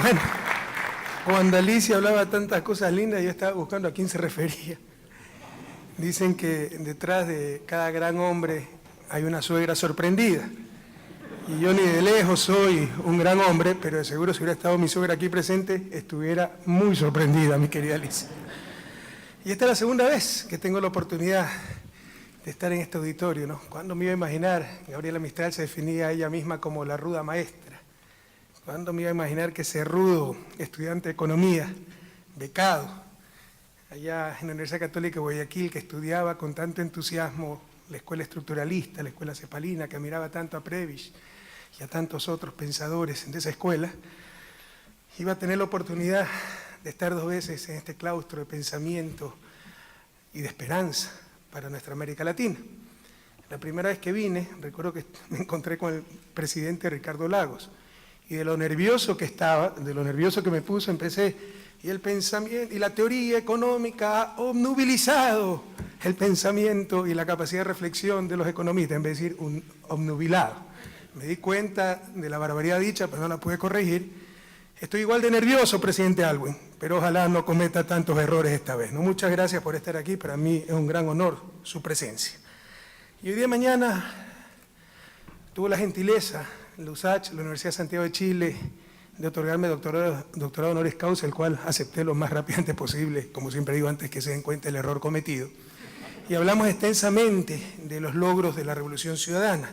Bueno, cuando Alicia hablaba tantas cosas lindas, yo estaba buscando a quién se refería. Dicen que detrás de cada gran hombre hay una suegra sorprendida. Y yo ni de lejos soy un gran hombre, pero de seguro si hubiera estado mi suegra aquí presente, estuviera muy sorprendida, mi querida Alicia. Y esta es la segunda vez que tengo la oportunidad de estar en este auditorio, ¿no? ¿Cuándo me iba a imaginar? Gabriela Mistral se definía a ella misma como la ruda maestra. ¿Cuándo me iba a imaginar que ese rudo estudiante de economía, becado, allá en la Universidad Católica de Guayaquil, que estudiaba con tanto entusiasmo la escuela estructuralista, la escuela cepalina, que admiraba tanto a Prebisch y a tantos otros pensadores de esa escuela, iba a tener la oportunidad de estar 2 veces en este claustro de pensamiento y de esperanza para nuestra América Latina? La primera vez que vine, recuerdo que me encontré con el presidente Ricardo Lagos, y de lo nervioso que estaba, de lo nervioso que me puso, empecé, y el pensamiento, y la teoría económica ha obnubilizado el pensamiento y la capacidad de reflexión de los economistas, en vez de decir obnubilado. Me di cuenta de la barbaridad dicha, pero no la pude corregir. Estoy igual de nervioso, presidente Aylwin, pero ojalá no cometa tantos errores esta vez, ¿no? Muchas gracias por estar aquí, para mí es un gran honor su presencia. Y hoy día mañana tuvo la gentileza, la USACH, la Universidad de Santiago de Chile, de otorgarme doctorado honoris causa, el cual acepté lo más rápidamente posible, como siempre digo, antes que se den cuenta del error cometido. Y hablamos extensamente de los logros de la Revolución Ciudadana.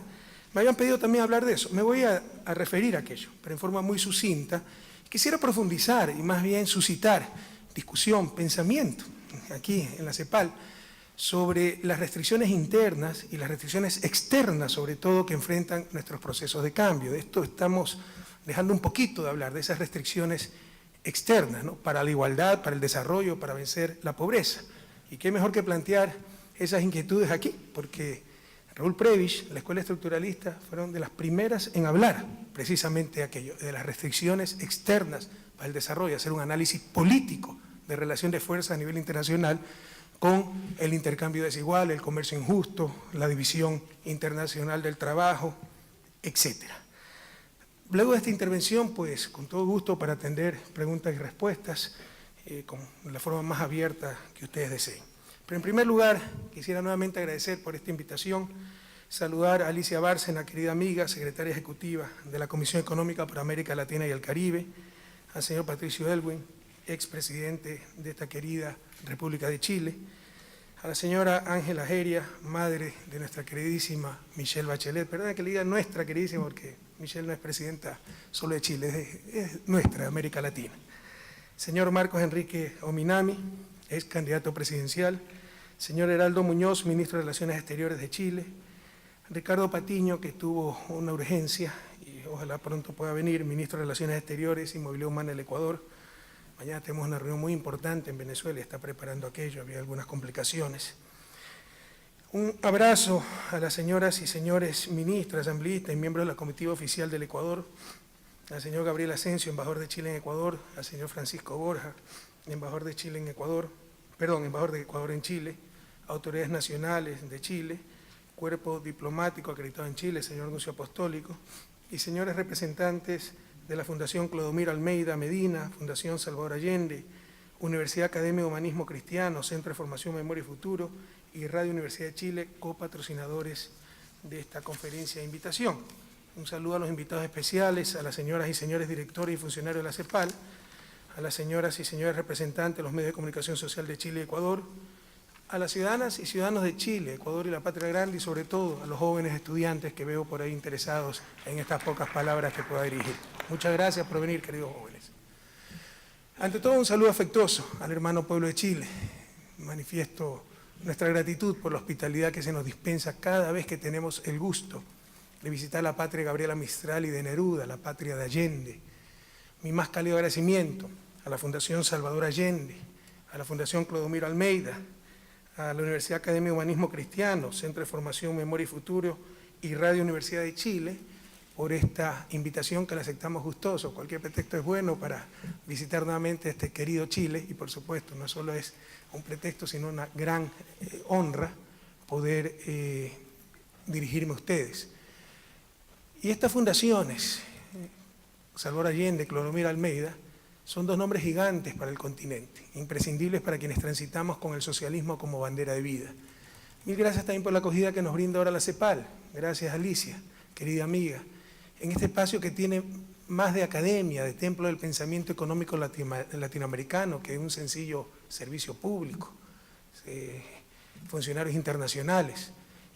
Me habían pedido también hablar de eso. Me voy a referir a aquello, pero en forma muy sucinta. Quisiera profundizar y más bien suscitar discusión, pensamiento, aquí en la CEPAL, sobre las restricciones internas y las restricciones externas, sobre todo, que enfrentan nuestros procesos de cambio. De esto estamos dejando un poquito de hablar, de esas restricciones externas, ¿no? Para la igualdad, para el desarrollo, para vencer la pobreza. Y qué mejor que plantear esas inquietudes aquí, porque Raúl Prebisch, la escuela estructuralista, fueron de las primeras en hablar precisamente de aquello, de las restricciones externas para el desarrollo, hacer un análisis político de relación de fuerzas a nivel internacional con el intercambio desigual, el comercio injusto, la división internacional del trabajo, etcétera. Luego de esta intervención, pues, con todo gusto para atender preguntas y respuestas, con la forma más abierta que ustedes deseen. Pero en primer lugar, quisiera nuevamente agradecer por esta invitación, saludar a Alicia Bárcena, querida amiga, secretaria ejecutiva de la Comisión Económica para América Latina y el Caribe, al señor Patricio Aylwin, expresidente de esta querida República de Chile, a la señora Ángela Jeria, madre de nuestra queridísima Michelle Bachelet. Perdón que le diga nuestra queridísima, porque Michelle no es presidenta solo de Chile, es nuestra, de América Latina. Señor Marcos Enrique Ominami, ex candidato presidencial. Señor Heraldo Muñoz, ministro de Relaciones Exteriores de Chile. Ricardo Patiño, que tuvo una urgencia y ojalá pronto pueda venir, ministro de Relaciones Exteriores y Movilidad Humana del Ecuador. Mañana tenemos una reunión muy importante en Venezuela y está preparando aquello, había algunas complicaciones. Un abrazo a las señoras y señores ministros, asambleístas y miembros de la comitiva oficial del Ecuador, al señor Gabriel Asensio, embajador de Chile en Ecuador, al señor Francisco Borja, embajador de Chile en Ecuador, embajador de Ecuador en Chile, autoridades nacionales de Chile, cuerpo diplomático acreditado en Chile, señor Nuncio Apostólico, y señores representantes de la Fundación Clodomiro Almeida Medina, Fundación Salvador Allende, Universidad Académica de Humanismo Cristiano, Centro de Formación, Memoria y Futuro y Radio Universidad de Chile, copatrocinadores de esta conferencia de invitación. Un saludo a los invitados especiales, a las señoras y señores directores y funcionarios de la CEPAL, a las señoras y señores representantes de los medios de comunicación social de Chile y Ecuador, a las ciudadanas y ciudadanos de Chile, Ecuador y la Patria Grande, y sobre todo a los jóvenes estudiantes que veo por ahí interesados en estas pocas palabras que pueda dirigir. Muchas gracias por venir, queridos jóvenes. Ante todo, un saludo afectuoso al hermano pueblo de Chile. Manifiesto nuestra gratitud por la hospitalidad que se nos dispensa cada vez que tenemos el gusto de visitar la patria de Gabriela Mistral y de Neruda, la patria de Allende. Mi más cálido agradecimiento a la Fundación Salvador Allende, a la Fundación Clodomiro Almeida, a la Universidad Académica de Humanismo Cristiano, Centro de Formación, Memoria y Futuro y Radio Universidad de Chile, por esta invitación que la aceptamos gustoso. Cualquier pretexto es bueno para visitar nuevamente este querido Chile y, por supuesto, no solo es un pretexto, sino una gran honra poder dirigirme a ustedes. Y estas fundaciones Salvador Allende, Clodomiro Almeida, son dos nombres gigantes para el continente, imprescindibles para quienes transitamos con el socialismo como bandera de vida. Mil gracias también por la acogida que nos brinda ahora la CEPAL. Gracias, Alicia, querida amiga, en este espacio que tiene más de academia, de templo del pensamiento económico latinoamericano, que es un sencillo servicio público, funcionarios internacionales,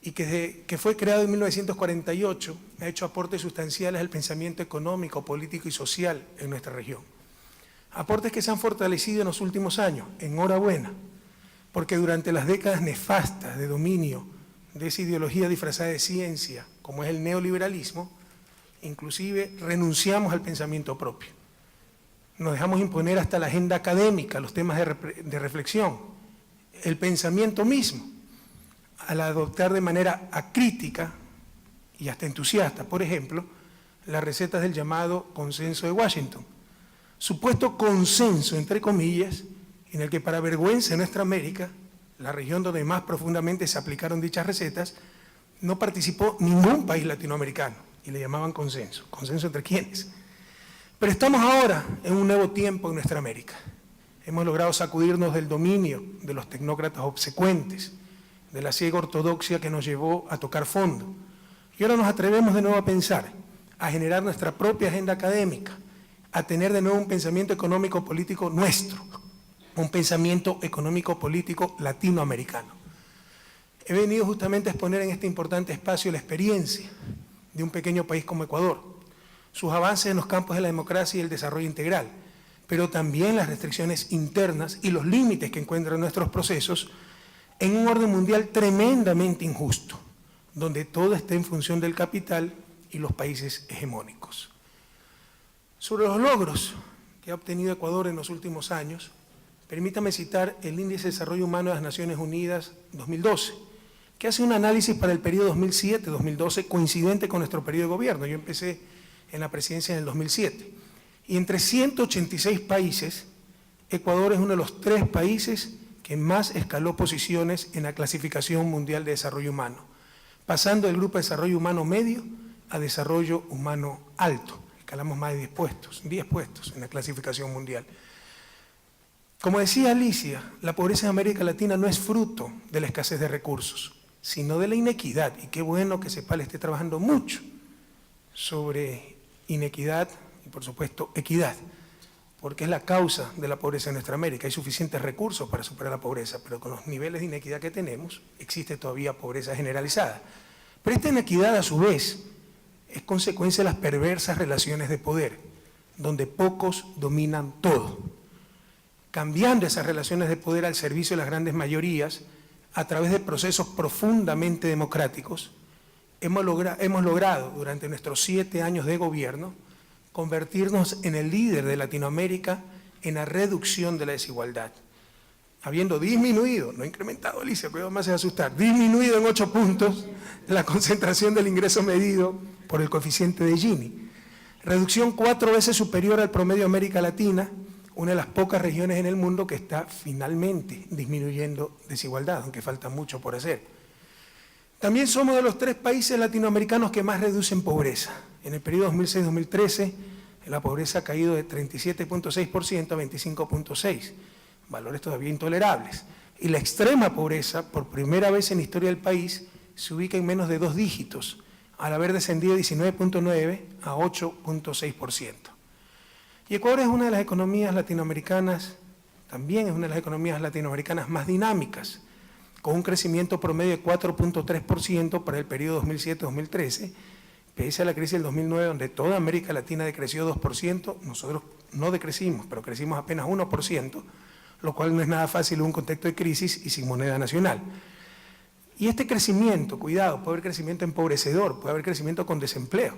y que fue creado en 1948, ha hecho aportes sustanciales al pensamiento económico, político y social en nuestra región. Aportes que se han fortalecido en los últimos años, enhorabuena, porque durante las décadas nefastas de dominio de esa ideología disfrazada de ciencia, como es el neoliberalismo, inclusive renunciamos al pensamiento propio. Nos dejamos imponer hasta la agenda académica, los temas de reflexión, el pensamiento mismo, al adoptar de manera acrítica y hasta entusiasta, por ejemplo, las recetas del llamado consenso de Washington. Supuesto consenso, entre comillas, en el que para vergüenza de nuestra América, la región donde más profundamente se aplicaron dichas recetas, no participó ningún país latinoamericano y le llamaban consenso. ¿Consenso entre quiénes? Pero estamos ahora en un nuevo tiempo en nuestra América. Hemos logrado sacudirnos del dominio de los tecnócratas obsecuentes, de la ciega ortodoxia que nos llevó a tocar fondo. Y ahora nos atrevemos de nuevo a pensar, a generar nuestra propia agenda académica, a tener de nuevo un pensamiento económico-político nuestro, un pensamiento económico-político latinoamericano. He venido justamente a exponer en este importante espacio la experiencia de un pequeño país como Ecuador, sus avances en los campos de la democracia y el desarrollo integral, pero también las restricciones internas y los límites que encuentran nuestros procesos en un orden mundial tremendamente injusto, donde todo está en función del capital y los países hegemónicos. Sobre los logros que ha obtenido Ecuador en los últimos años, permítame citar el Índice de Desarrollo Humano de las Naciones Unidas 2012, que hace un análisis para el periodo 2007-2012 coincidente con nuestro periodo de gobierno. Yo empecé en la presidencia en el 2007. Y entre 186 países, Ecuador es uno de los 3 países que más escaló posiciones en la clasificación mundial de desarrollo humano, pasando del grupo de desarrollo humano medio a desarrollo humano alto. Escalamos más de 10 puestos en la clasificación mundial. Como decía Alicia, la pobreza en América Latina no es fruto de la escasez de recursos, sino de la inequidad. Y qué bueno que CEPAL esté trabajando mucho sobre inequidad y, por supuesto, equidad, porque es la causa de la pobreza en nuestra América. Hay suficientes recursos para superar la pobreza, pero con los niveles de inequidad que tenemos, existe todavía pobreza generalizada. Pero esta inequidad, a su vez, es consecuencia de las perversas relaciones de poder, donde pocos dominan todo. Cambiando esas relaciones de poder al servicio de las grandes mayorías, a través de procesos profundamente democráticos, hemos logrado durante nuestros 7 años de gobierno convertirnos en el líder de Latinoamérica en la reducción de la desigualdad, habiendo disminuido, no incrementado, Alicia, cuidado, más se va a asustar, disminuido en 8 puntos la concentración del ingreso medido por el coeficiente de Gini, reducción 4 veces superior al promedio de América Latina, una de las pocas regiones en el mundo que está finalmente disminuyendo desigualdad, aunque falta mucho por hacer. También somos de los 3 países latinoamericanos que más reducen pobreza. En el periodo 2006-2013, la pobreza ha caído de 37.6% a 25.6%, valores todavía intolerables. Y la extrema pobreza, por primera vez en la historia del país, se ubica en menos de 2 dígitos, al haber descendido de 19.9% a 8.6%. Y Ecuador es una de las economías latinoamericanas, también es una de las economías latinoamericanas más dinámicas, con un crecimiento promedio de 4.3% para el periodo 2007-2013, pese a la crisis del 2009, donde toda América Latina decreció 2%, nosotros no decrecimos, pero crecimos apenas 1%, lo cual no es nada fácil en un contexto de crisis y sin moneda nacional. Y este crecimiento, cuidado, puede haber crecimiento empobrecedor, puede haber crecimiento con desempleo,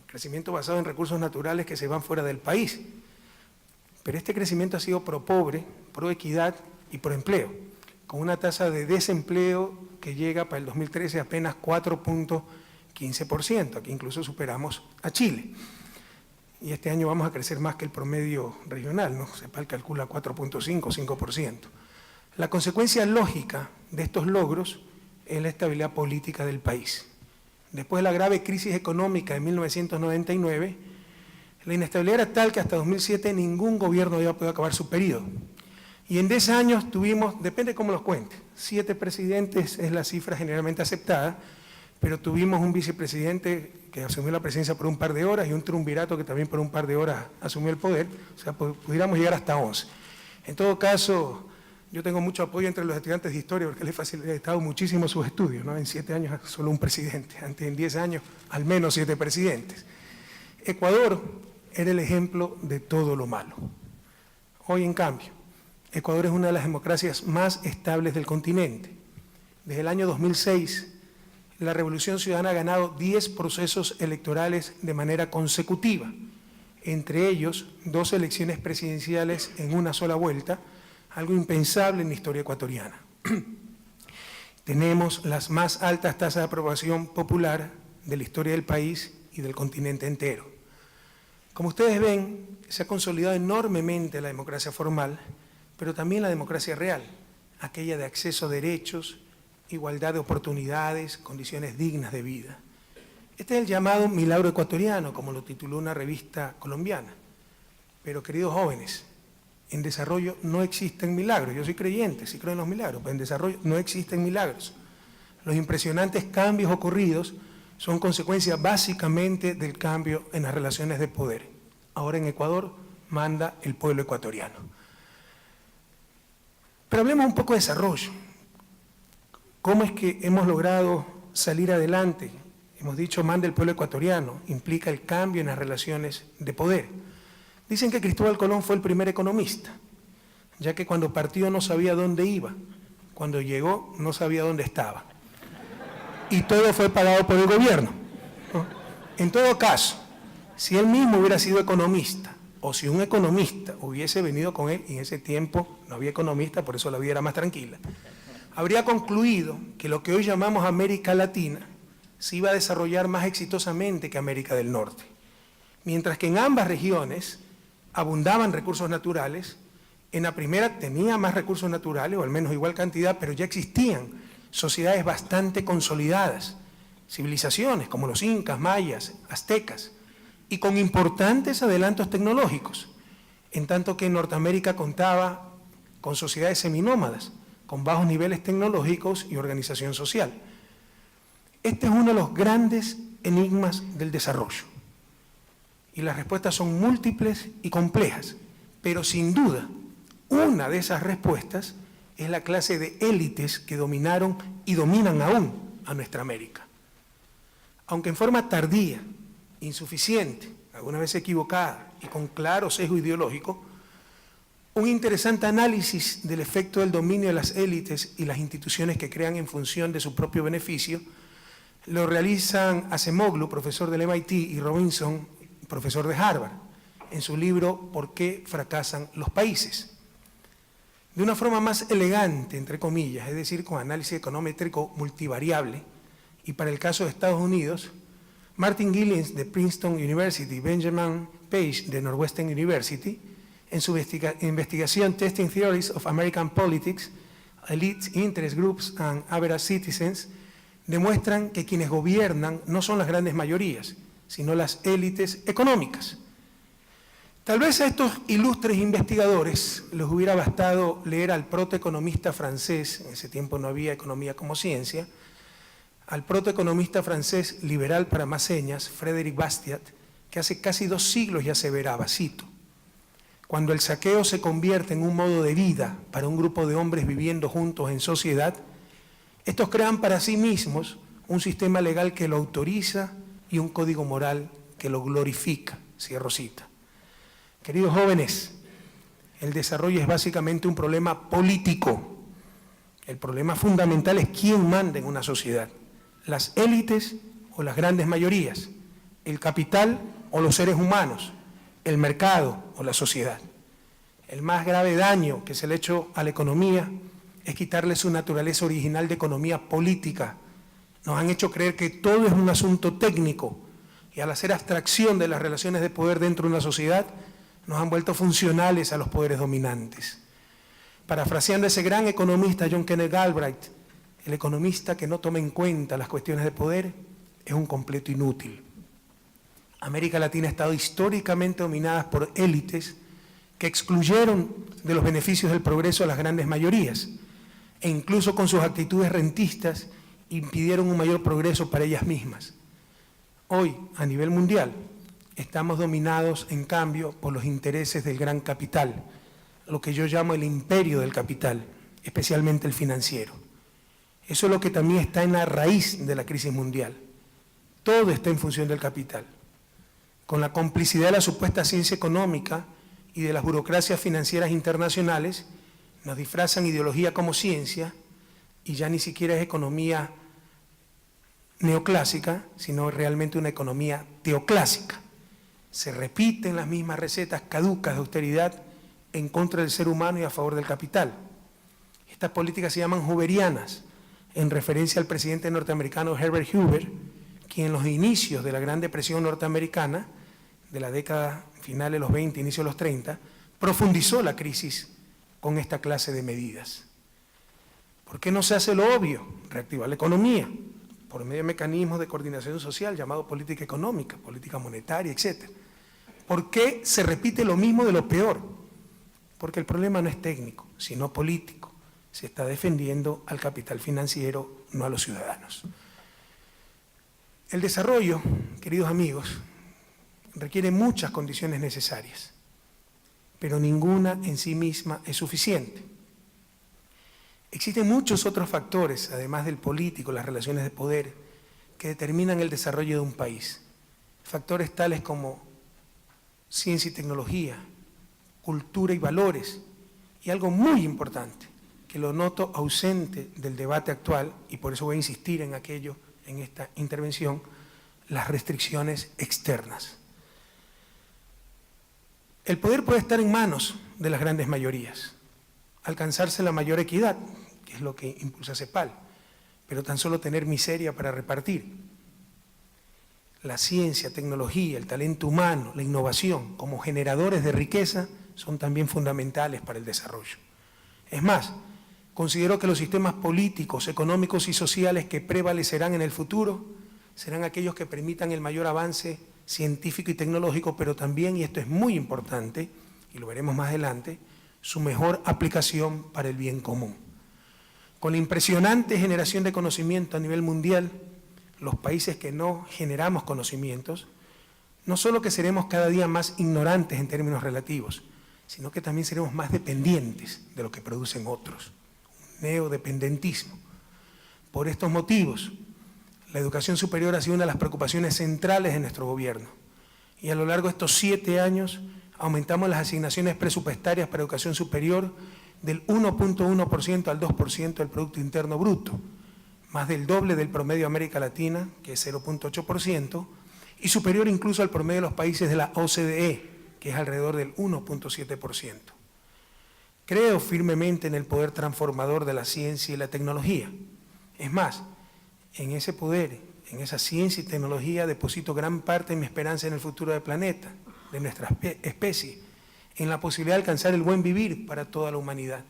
crecimiento basado en recursos naturales que se van fuera del país. Pero este crecimiento ha sido pro pobre, pro equidad y pro empleo, con una tasa de desempleo que llega para el 2013 a apenas 4.15%, aquí incluso superamos a Chile. Y este año vamos a crecer más que el promedio regional, ¿no? CEPAL calcula 4.5, 5%. La consecuencia lógica de estos logros es la estabilidad política del país. Después de la grave crisis económica de 1999, La inestabilidad era tal que hasta 2007 ningún gobierno había podido acabar su periodo. Y en 10 años tuvimos, depende cómo los cuente, 7 presidentes es la cifra generalmente aceptada, pero tuvimos un vicepresidente que asumió la presidencia por un par de horas y un triunvirato que también por un par de horas asumió el poder, o sea, pudiéramos llegar hasta 11. En todo caso, yo tengo mucho apoyo entre los estudiantes de historia porque les he facilitado muchísimo sus estudios, ¿no? En 7 años solo un presidente, antes en 10 años al menos 7 presidentes. Ecuador era el ejemplo de todo lo malo. Hoy, en cambio, Ecuador es una de las democracias más estables del continente. Desde el año 2006, la Revolución Ciudadana ha ganado 10 procesos electorales de manera consecutiva, entre ellos 2 elecciones presidenciales en una sola vuelta, algo impensable en la historia ecuatoriana. Tenemos las más altas tasas de aprobación popular de la historia del país y del continente entero. Como ustedes ven, se ha consolidado enormemente la democracia formal, pero también la democracia real, aquella de acceso a derechos, igualdad de oportunidades, condiciones dignas de vida. Este es el llamado milagro ecuatoriano, como lo tituló una revista colombiana. Pero, queridos jóvenes, en desarrollo no existen milagros. Yo soy creyente, sí creo en los milagros, pero en desarrollo no existen milagros. Los impresionantes cambios ocurridos son consecuencia básicamente del cambio en las relaciones de poder. Ahora en Ecuador manda el pueblo ecuatoriano. Pero hablemos un poco de desarrollo. ¿Cómo es que hemos logrado salir adelante? Hemos dicho, manda el pueblo ecuatoriano, implica el cambio en las relaciones de poder. Dicen que Cristóbal Colón fue el primer economista, ya que cuando partió no sabía dónde iba, cuando llegó no sabía dónde estaba. Y todo fue pagado por el gobierno, ¿no? En todo caso, si él mismo hubiera sido economista, o si un economista hubiese venido con él, y en ese tiempo no había economista, por eso la vida era más tranquila, habría concluido que lo que hoy llamamos América Latina se iba a desarrollar más exitosamente que América del Norte. Mientras que en ambas regiones abundaban recursos naturales, en la primera tenía más recursos naturales, o al menos igual cantidad, pero ya existían sociedades bastante consolidadas, civilizaciones como los incas, mayas, aztecas, y con importantes adelantos tecnológicos, en tanto que en Norteamérica contaba con sociedades seminómadas, con bajos niveles tecnológicos y organización social. Este es uno de los grandes enigmas del desarrollo. Y las respuestas son múltiples y complejas, pero sin duda, una de esas respuestas es la clase de élites que dominaron y dominan aún a nuestra América. Aunque en forma tardía, insuficiente, alguna vez equivocada y con claro sesgo ideológico, un interesante análisis del efecto del dominio de las élites y las instituciones que crean en función de su propio beneficio lo realizan Acemoglu, profesor del MIT, y Robinson, profesor de Harvard, en su libro ¿Por qué fracasan los países? De una forma más elegante, entre comillas, es decir, con análisis econométrico multivariable, y para el caso de Estados Unidos, Martin Gillens de Princeton University y Benjamin Page de Northwestern University, en su investigación Testing Theories of American Politics, Elite Interest Groups and Average Citizens, demuestran que quienes gobiernan no son las grandes mayorías, sino las élites económicas. Tal vez a estos ilustres investigadores les hubiera bastado leer al protoeconomista francés, en ese tiempo no había economía como ciencia, al protoeconomista francés liberal para más señas, Frédéric Bastiat, que hace casi 2 siglos ya aseveraba, cito, cuando el saqueo se convierte en un modo de vida para un grupo de hombres viviendo juntos en sociedad, estos crean para sí mismos un sistema legal que lo autoriza y un código moral que lo glorifica, cierro cita. Queridos jóvenes, el desarrollo es básicamente un problema político. El problema fundamental es quién manda en una sociedad. Las élites o las grandes mayorías, el capital o los seres humanos, el mercado o la sociedad. El más grave daño que se le ha hecho a la economía es quitarle su naturaleza original de economía política. Nos han hecho creer que todo es un asunto técnico y al hacer abstracción de las relaciones de poder dentro de una sociedad, nos han vuelto funcionales a los poderes dominantes. Parafraseando a ese gran economista John Kenneth Galbraith, el economista que no toma en cuenta las cuestiones de poder es un completo inútil. América Latina ha estado históricamente dominada por élites que excluyeron de los beneficios del progreso a las grandes mayorías e incluso con sus actitudes rentistas impidieron un mayor progreso para ellas mismas. Hoy, a nivel mundial, estamos dominados, en cambio, por los intereses del gran capital, lo que yo llamo el imperio del capital, especialmente el financiero. Eso es lo que también está en la raíz de la crisis mundial. Todo está en función del capital. Con la complicidad de la supuesta ciencia económica y de las burocracias financieras internacionales, nos disfrazan ideología como ciencia y ya ni siquiera es economía neoclásica, sino realmente una economía teoclásica. Se repiten las mismas recetas caducas de austeridad en contra del ser humano y a favor del capital. Estas políticas se llaman hooverianas, en referencia al presidente norteamericano Herbert Hoover, quien en los inicios de la Gran Depresión norteamericana, de la década final de los 20, inicio de los 30, profundizó la crisis con esta clase de medidas. ¿Por qué no se hace lo obvio? Reactivar la economía, por medio de mecanismos de coordinación social llamado política económica, política monetaria, etc. ¿Por qué se repite lo mismo de lo peor? Porque el problema no es técnico, sino político. Se está defendiendo al capital financiero, no a los ciudadanos. El desarrollo, queridos amigos, requiere muchas condiciones necesarias, pero ninguna en sí misma es suficiente. Existen muchos otros factores, además del político, las relaciones de poder, que determinan el desarrollo de un país. Factores tales como ciencia y tecnología, cultura y valores, y algo muy importante, que lo noto ausente del debate actual, y por eso voy a insistir en aquello en esta intervención, las restricciones externas. El poder puede estar en manos de las grandes mayorías, alcanzarse la mayor equidad, que es lo que impulsa CEPAL, pero tan solo tener miseria para repartir. La ciencia, tecnología, el talento humano, la innovación, como generadores de riqueza, son también fundamentales para el desarrollo. Es más, considero que los sistemas políticos, económicos y sociales que prevalecerán en el futuro serán aquellos que permitan el mayor avance científico y tecnológico, pero también, y esto es muy importante, y lo veremos más adelante, su mejor aplicación para el bien común. Con la impresionante generación de conocimiento a nivel mundial, los países que no generamos conocimientos, no solo que seremos cada día más ignorantes en términos relativos, sino que también seremos más dependientes de lo que producen otros, un neodependentismo. Por estos motivos, la educación superior ha sido una de las preocupaciones centrales de nuestro gobierno, y a lo largo de estos 7 años aumentamos las asignaciones presupuestarias para educación superior del 1.1% al 2% del Producto Interno Bruto, más del doble del promedio de América Latina, que es 0.8%, y superior incluso al promedio de los países de la OCDE, que es alrededor del 1.7%. Creo firmemente en el poder transformador de la ciencia y la tecnología. Es más, en ese poder, en esa ciencia y tecnología, deposito gran parte de mi esperanza en el futuro del planeta, de nuestra especie, en la posibilidad de alcanzar el buen vivir para toda la humanidad.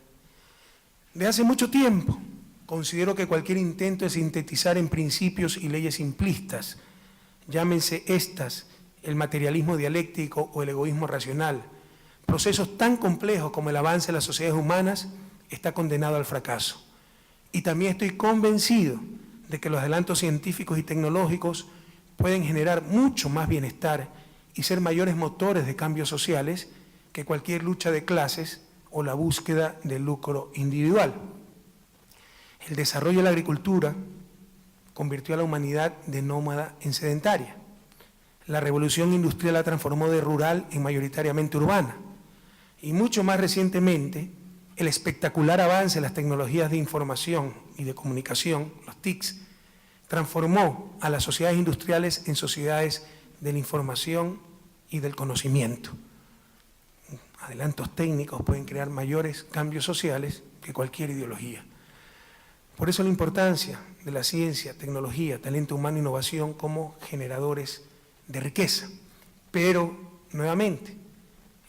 De hace mucho tiempo, considero que cualquier intento de sintetizar en principios y leyes simplistas, llámense estas el materialismo dialéctico o el egoísmo racional, procesos tan complejos como el avance de las sociedades humanas, está condenado al fracaso. Y también estoy convencido de que los adelantos científicos y tecnológicos pueden generar mucho más bienestar y ser mayores motores de cambios sociales que cualquier lucha de clases o la búsqueda del lucro individual. El desarrollo de la agricultura convirtió a la humanidad de nómada en sedentaria. La revolución industrial la transformó de rural en mayoritariamente urbana. Y mucho más recientemente, el espectacular avance de las tecnologías de información y de comunicación, los TICs, transformó a las sociedades industriales en sociedades de la información y del conocimiento. Adelantos técnicos pueden crear mayores cambios sociales que cualquier ideología. Por eso la importancia de la ciencia, tecnología, talento humano e innovación como generadores de riqueza. Pero, nuevamente,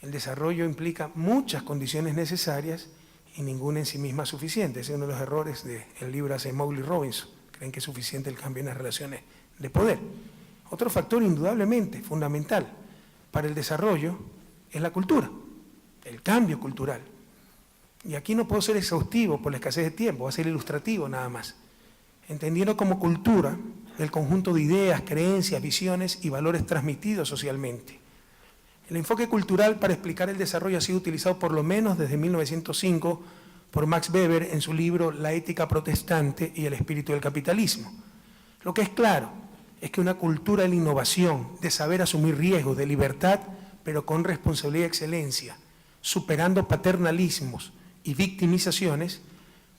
el desarrollo implica muchas condiciones necesarias y ninguna en sí misma suficiente. Ese es uno de los errores del libro de Asimov y Robinson. Creen que es suficiente el cambio en las relaciones de poder. Otro factor indudablemente fundamental para el desarrollo es la cultura, el cambio cultural. Y aquí no puedo ser exhaustivo por la escasez de tiempo, voy a ser ilustrativo nada más. Entendiendo como cultura el conjunto de ideas, creencias, visiones y valores transmitidos socialmente. El enfoque cultural para explicar el desarrollo ha sido utilizado por lo menos desde 1905 por Max Weber en su libro La ética protestante y el espíritu del capitalismo. Lo que es claro es que una cultura de la innovación, de saber asumir riesgos, de libertad, pero con responsabilidad y excelencia, superando paternalismos y victimizaciones,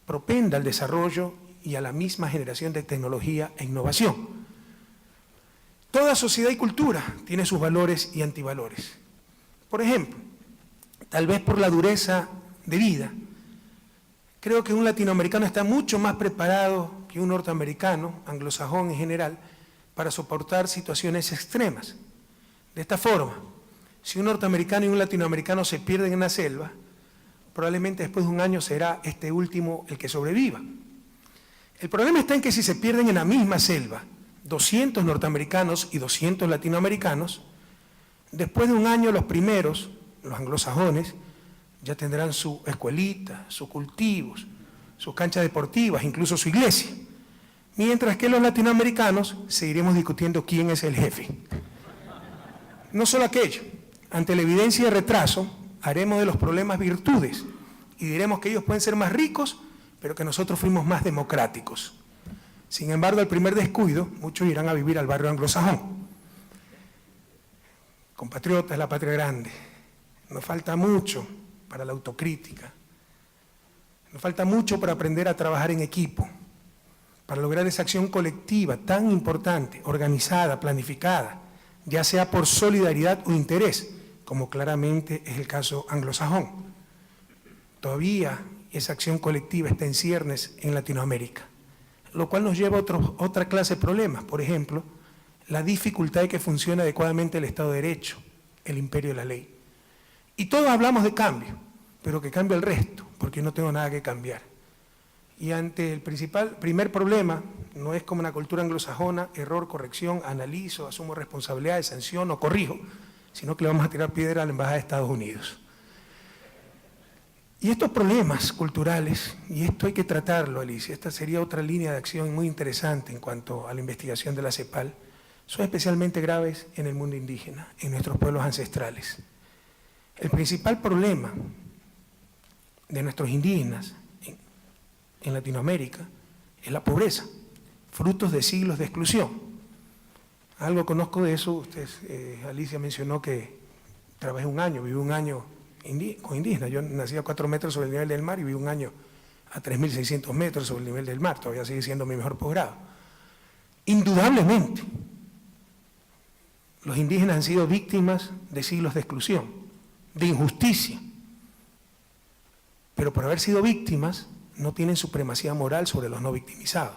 propenda al desarrollo y a la misma generación de tecnología e innovación. Toda sociedad y cultura tiene sus valores y antivalores. Por ejemplo, tal vez por la dureza de vida, creo que un latinoamericano está mucho más preparado que un norteamericano, anglosajón en general, para soportar situaciones extremas. De esta forma, si un norteamericano y un latinoamericano se pierden en la selva, probablemente después de un año será este último el que sobreviva. El problema está en que si se pierden en la misma selva, 200 norteamericanos y 200 latinoamericanos, después de un año los primeros, los anglosajones, ya tendrán su escuelita, sus cultivos, sus canchas deportivas, incluso su iglesia. Mientras que los latinoamericanos seguiremos discutiendo quién es el jefe. No solo aquello, ante la evidencia de retraso, haremos de los problemas virtudes y diremos que ellos pueden ser más ricos, pero que nosotros fuimos más democráticos. Sin embargo, al primer descuido, muchos irán a vivir al barrio anglosajón. Compatriotas, la patria grande, nos falta mucho para la autocrítica, nos falta mucho para aprender a trabajar en equipo, para lograr esa acción colectiva tan importante, organizada, planificada, ya sea por solidaridad o interés, como claramente es el caso anglosajón. Todavía esa acción colectiva está en ciernes en Latinoamérica, lo cual nos lleva a otra clase de problemas. Por ejemplo, la dificultad de que funcione adecuadamente el Estado de Derecho, el imperio de la ley. Y todos hablamos de cambio, pero que cambie el resto, porque no tengo nada que cambiar. Y ante el primer problema, no es como una cultura anglosajona, error, corrección, analizo, asumo responsabilidades, sanciono, corrijo, sino que le vamos a tirar piedra a la Embajada de Estados Unidos. Y estos problemas culturales, y esto hay que tratarlo, Alicia, esta sería otra línea de acción muy interesante en cuanto a la investigación de la CEPAL, son especialmente graves en el mundo indígena, en nuestros pueblos ancestrales. El principal problema de nuestros indígenas en Latinoamérica es la pobreza, frutos de siglos de exclusión. Algo conozco de eso, Alicia mencionó que trabajé un año, viví un año con indígenas. Yo nací a 4 metros sobre el nivel del mar y viví un año a 3.600 metros sobre el nivel del mar, todavía sigue siendo mi mejor posgrado. Indudablemente, los indígenas han sido víctimas de siglos de exclusión, de injusticia, pero por haber sido víctimas no tienen supremacía moral sobre los no victimizados.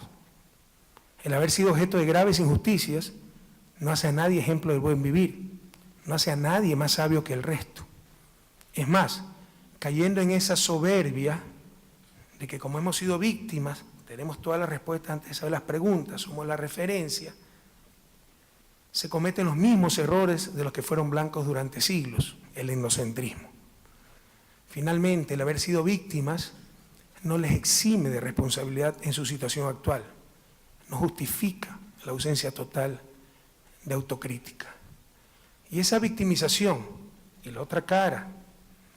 El haber sido objeto de graves injusticias no hace a nadie ejemplo del buen vivir, no hace a nadie más sabio que el resto. Es más, cayendo en esa soberbia de que como hemos sido víctimas, tenemos todas las respuestas antes de saber las preguntas, somos la referencia, se cometen los mismos errores de los que fueron blancos durante siglos, el etnocentrismo. Finalmente, el haber sido víctimas no les exime de responsabilidad en su situación actual, no justifica la ausencia total de autocrítica. Y esa victimización, y la otra cara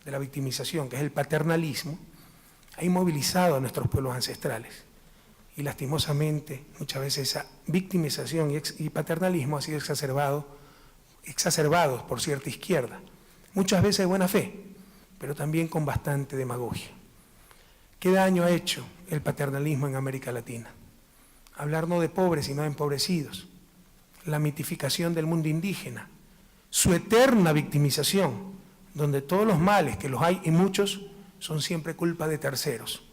de la victimización, que es el paternalismo, ha inmovilizado a nuestros pueblos ancestrales. Y lastimosamente, muchas veces esa victimización y paternalismo ha sido exacerbados por cierta izquierda, muchas veces de buena fe, pero también con bastante demagogia. ¿Qué daño ha hecho el paternalismo en América Latina? Hablar no de pobres, sino de empobrecidos, la mitificación del mundo indígena, su eterna victimización, donde todos los males, que los hay y muchos, son siempre culpa de terceros.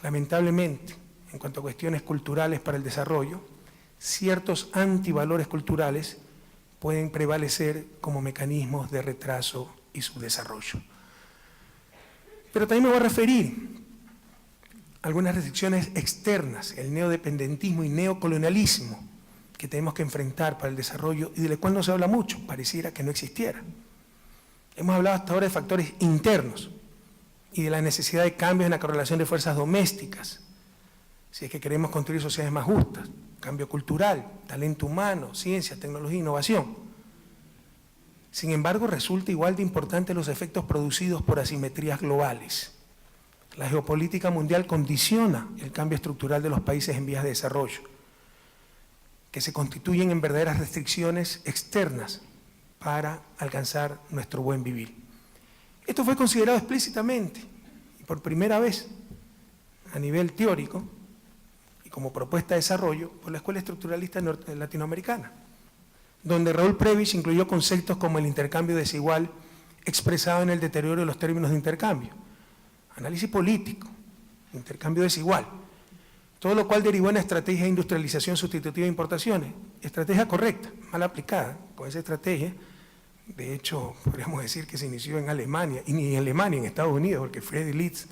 Lamentablemente, en cuanto a cuestiones culturales para el desarrollo, ciertos antivalores culturales pueden prevalecer como mecanismos de retraso y subdesarrollo. Pero también me voy a referir a algunas restricciones externas, el neodependentismo y neocolonialismo, que tenemos que enfrentar para el desarrollo y del cual no se habla mucho, pareciera que no existiera. Hemos hablado hasta ahora de factores internos y de la necesidad de cambios en la correlación de fuerzas domésticas, si es que queremos construir sociedades más justas, cambio cultural, talento humano, ciencia, tecnología e innovación. Sin embargo, resulta igual de importante los efectos producidos por asimetrías globales. La geopolítica mundial condiciona el cambio estructural de los países en vías de desarrollo, que se constituyen en verdaderas restricciones externas para alcanzar nuestro buen vivir. Esto fue considerado explícitamente y por primera vez a nivel teórico y como propuesta de desarrollo por la Escuela Estructuralista Latinoamericana, donde Raúl Prebisch incluyó conceptos como el intercambio desigual expresado en el deterioro de los términos de intercambio, análisis político, intercambio desigual, todo lo cual derivó en una estrategia de industrialización sustitutiva de importaciones, estrategia correcta, mal aplicada. Con esa estrategia, de hecho, podríamos decir que se inició en Alemania, y ni en Alemania, en Estados Unidos, porque Friedrich List,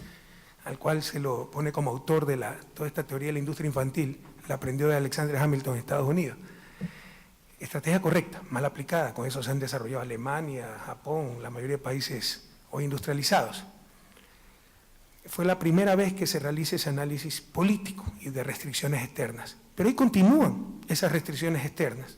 al cual se lo pone como autor de toda esta teoría de la industria infantil, la aprendió de Alexander Hamilton en Estados Unidos. Estrategia correcta, mal aplicada, con eso se han desarrollado Alemania, Japón, la mayoría de países hoy industrializados. Fue la primera vez que se realiza ese análisis político y de restricciones externas. Pero hoy continúan esas restricciones externas.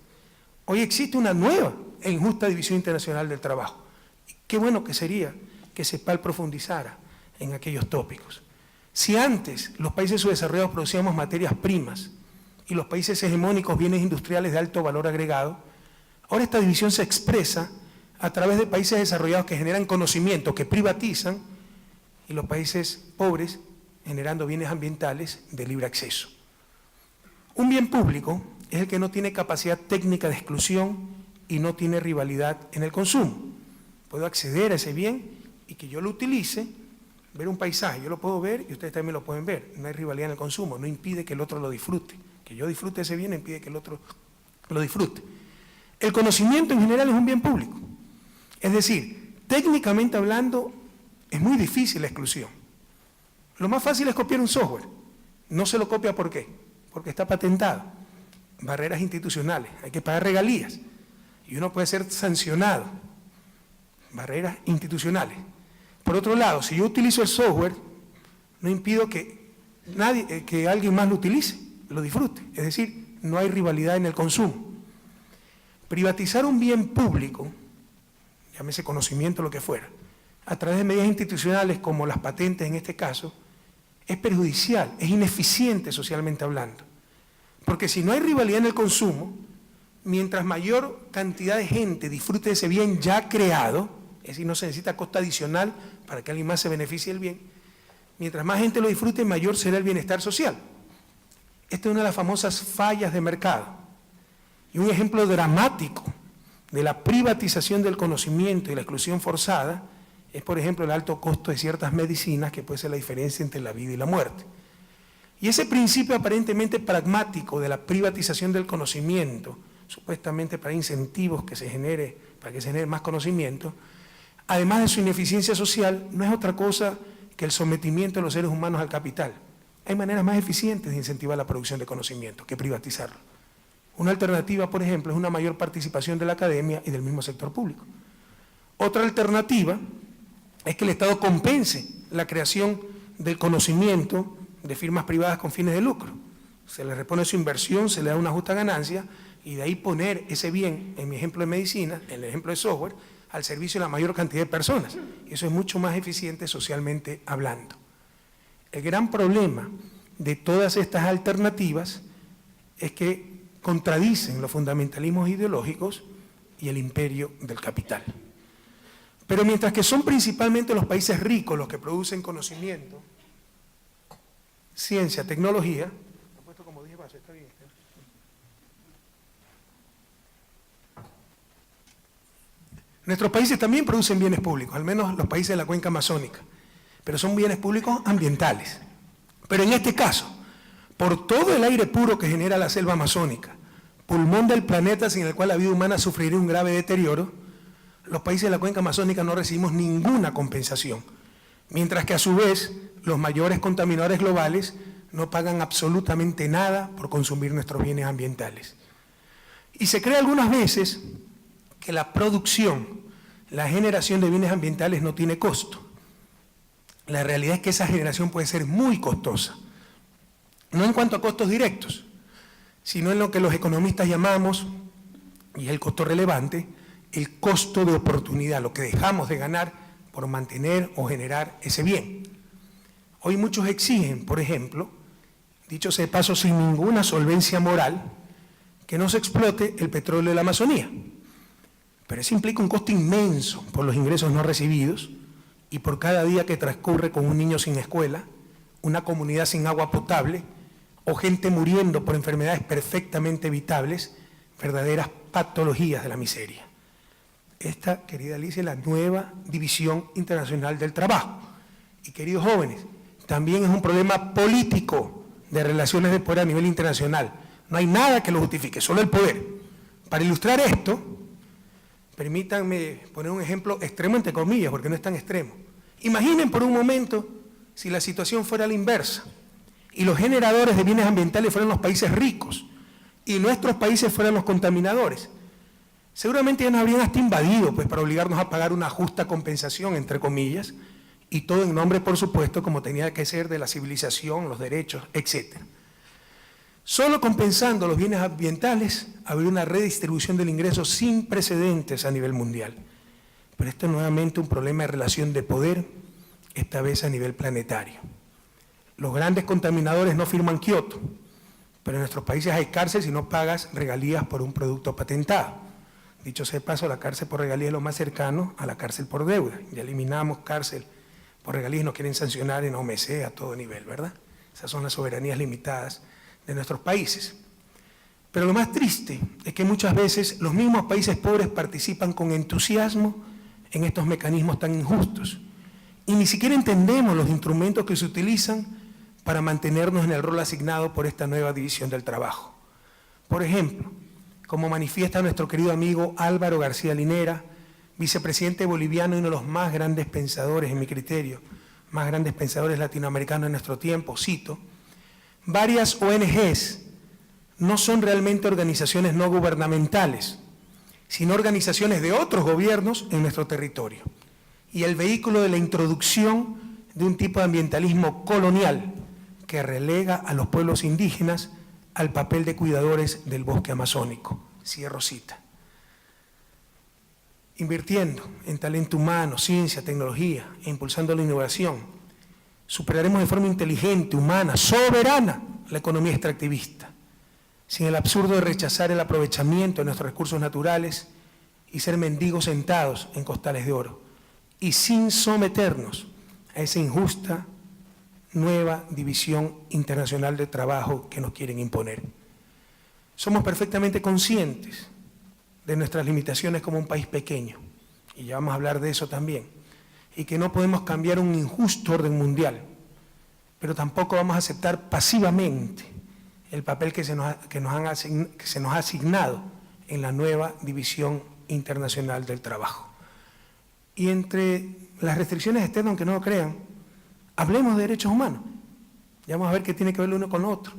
Hoy existe una nueva e injusta división internacional del trabajo. Y qué bueno que sería que CEPAL profundizara en aquellos tópicos. Si antes los países subdesarrollados producíamos materias primas y los países hegemónicos bienes industriales de alto valor agregado, ahora esta división se expresa a través de países desarrollados que generan conocimiento, que privatizan, y los países pobres generando bienes ambientales de libre acceso. Un bien público es el que no tiene capacidad técnica de exclusión y no tiene rivalidad en el consumo. Puedo acceder a ese bien y que yo lo utilice, ver un paisaje, yo lo puedo ver y ustedes también lo pueden ver. No hay rivalidad en el consumo, no impide que el otro lo disfrute. Que yo disfrute ese bien impide que el otro lo disfrute. El conocimiento en general es un bien público. Es decir, técnicamente hablando, es muy difícil la exclusión. Lo más fácil es copiar un software. No se lo copia, ¿por qué? Porque está patentado. Barreras institucionales, hay que pagar regalías. Y uno puede ser sancionado. Barreras institucionales. Por otro lado, si yo utilizo el software, no impido que alguien más lo utilice, lo disfrute. Es decir, no hay rivalidad en el consumo. Privatizar un bien público, llámese conocimiento, lo que fuera, a través de medidas institucionales como las patentes en este caso, es perjudicial, es ineficiente socialmente hablando. Porque si no hay rivalidad en el consumo, mientras mayor cantidad de gente disfrute de ese bien ya creado, es decir, no se necesita costo adicional para que alguien más se beneficie del bien, mientras más gente lo disfrute, mayor será el bienestar social. Esta es una de las famosas fallas de mercado y un ejemplo dramático de la privatización del conocimiento y la exclusión forzada es, por ejemplo, el alto costo de ciertas medicinas, que puede ser la diferencia entre la vida y la muerte. Y ese principio aparentemente pragmático de la privatización del conocimiento, supuestamente para incentivos que se genere, para que se genere más conocimiento, además de su ineficiencia social, no es otra cosa que el sometimiento de los seres humanos al capital. Hay maneras más eficientes de incentivar la producción de conocimiento que privatizarlo. Una alternativa, por ejemplo, es una mayor participación de la academia y del mismo sector público. Otra alternativa es que el Estado compense la creación del conocimiento de firmas privadas con fines de lucro. Se le repone su inversión, se le da una justa ganancia y de ahí poner ese bien, en mi ejemplo de medicina, en el ejemplo de software, al servicio de la mayor cantidad de personas. Y eso es mucho más eficiente socialmente hablando. El gran problema de todas estas alternativas es que contradicen los fundamentalismos ideológicos y el imperio del capital. Pero mientras que son principalmente los países ricos los que producen conocimiento, ciencia, tecnología, he puesto como 10 vasos, está bien. Nuestros países también producen bienes públicos, al menos los países de la cuenca amazónica, pero son bienes públicos ambientales. Pero en este caso, por todo el aire puro que genera la selva amazónica, pulmón del planeta sin el cual la vida humana sufriría un grave deterioro, los países de la cuenca amazónica no recibimos ninguna compensación, mientras que a su vez los mayores contaminadores globales no pagan absolutamente nada por consumir nuestros bienes ambientales. Y se cree algunas veces que la producción, la generación de bienes ambientales no tiene costo. La realidad es que esa generación puede ser muy costosa. No en cuanto a costos directos, sino en lo que los economistas llamamos, y es el costo relevante, el costo de oportunidad, lo que dejamos de ganar por mantener o generar ese bien. Hoy muchos exigen, por ejemplo, dicho sea de paso sin ninguna solvencia moral, que no se explote el petróleo de la Amazonía. Pero eso implica un costo inmenso por los ingresos no recibidos y por cada día que transcurre con un niño sin escuela, una comunidad sin agua potable o gente muriendo por enfermedades perfectamente evitables, verdaderas patologías de la miseria. Esta, querida Alicia, es la nueva División Internacional del Trabajo. Y queridos jóvenes, también es un problema político de relaciones de poder a nivel internacional. No hay nada que lo justifique, solo el poder. Para ilustrar esto, permítanme poner un ejemplo extremo entre comillas, porque no es tan extremo. Imaginen por un momento si la situación fuera la inversa y los generadores de bienes ambientales fueran los países ricos y nuestros países fueran los contaminadores. Seguramente ya nos habrían hasta invadido, pues, para obligarnos a pagar una justa compensación, entre comillas, y todo en nombre, por supuesto, como tenía que ser, de la civilización, los derechos, etc. Solo compensando los bienes ambientales habría una redistribución del ingreso sin precedentes a nivel mundial. Pero esto es nuevamente un problema de relación de poder, esta vez a nivel planetario. Los grandes contaminadores no firman Kioto, pero en nuestros países hay cárcel si no pagas regalías por un producto patentado. Dicho sea de paso, la cárcel por regalías es lo más cercano a la cárcel por deuda. Ya eliminamos cárcel por regalías y nos quieren sancionar en OMC a todo nivel, ¿verdad? Esas son las soberanías limitadas de nuestros países. Pero lo más triste es que muchas veces los mismos países pobres participan con entusiasmo en estos mecanismos tan injustos y ni siquiera entendemos los instrumentos que se utilizan para mantenernos en el rol asignado por esta nueva división del trabajo. Por ejemplo, como manifiesta nuestro querido amigo Álvaro García Linera, vicepresidente boliviano y uno de los más grandes pensadores, en mi criterio, más grandes pensadores latinoamericanos en nuestro tiempo, cito, varias ONGs no son realmente organizaciones no gubernamentales, sino organizaciones de otros gobiernos en nuestro territorio, y el vehículo de la introducción de un tipo de ambientalismo colonial que relega a los pueblos indígenas al papel de cuidadores del bosque amazónico. Cierro cita. Invirtiendo en talento humano, ciencia, tecnología e impulsando la innovación, superaremos de forma inteligente, humana, soberana la economía extractivista, sin el absurdo de rechazar el aprovechamiento de nuestros recursos naturales y ser mendigos sentados en costales de oro, y sin someternos a esa injusta nueva división internacional de trabajo que nos quieren imponer. Somos perfectamente conscientes de nuestras limitaciones como un país pequeño, y ya vamos a hablar de eso también, y que no podemos cambiar un injusto orden mundial, pero tampoco vamos a aceptar pasivamente el papel que se nos ha asignado en la nueva división internacional del trabajo. Y entre las restricciones externas, aunque no lo crean, hablemos de derechos humanos. Ya vamos a ver qué tiene que ver lo uno con lo otro.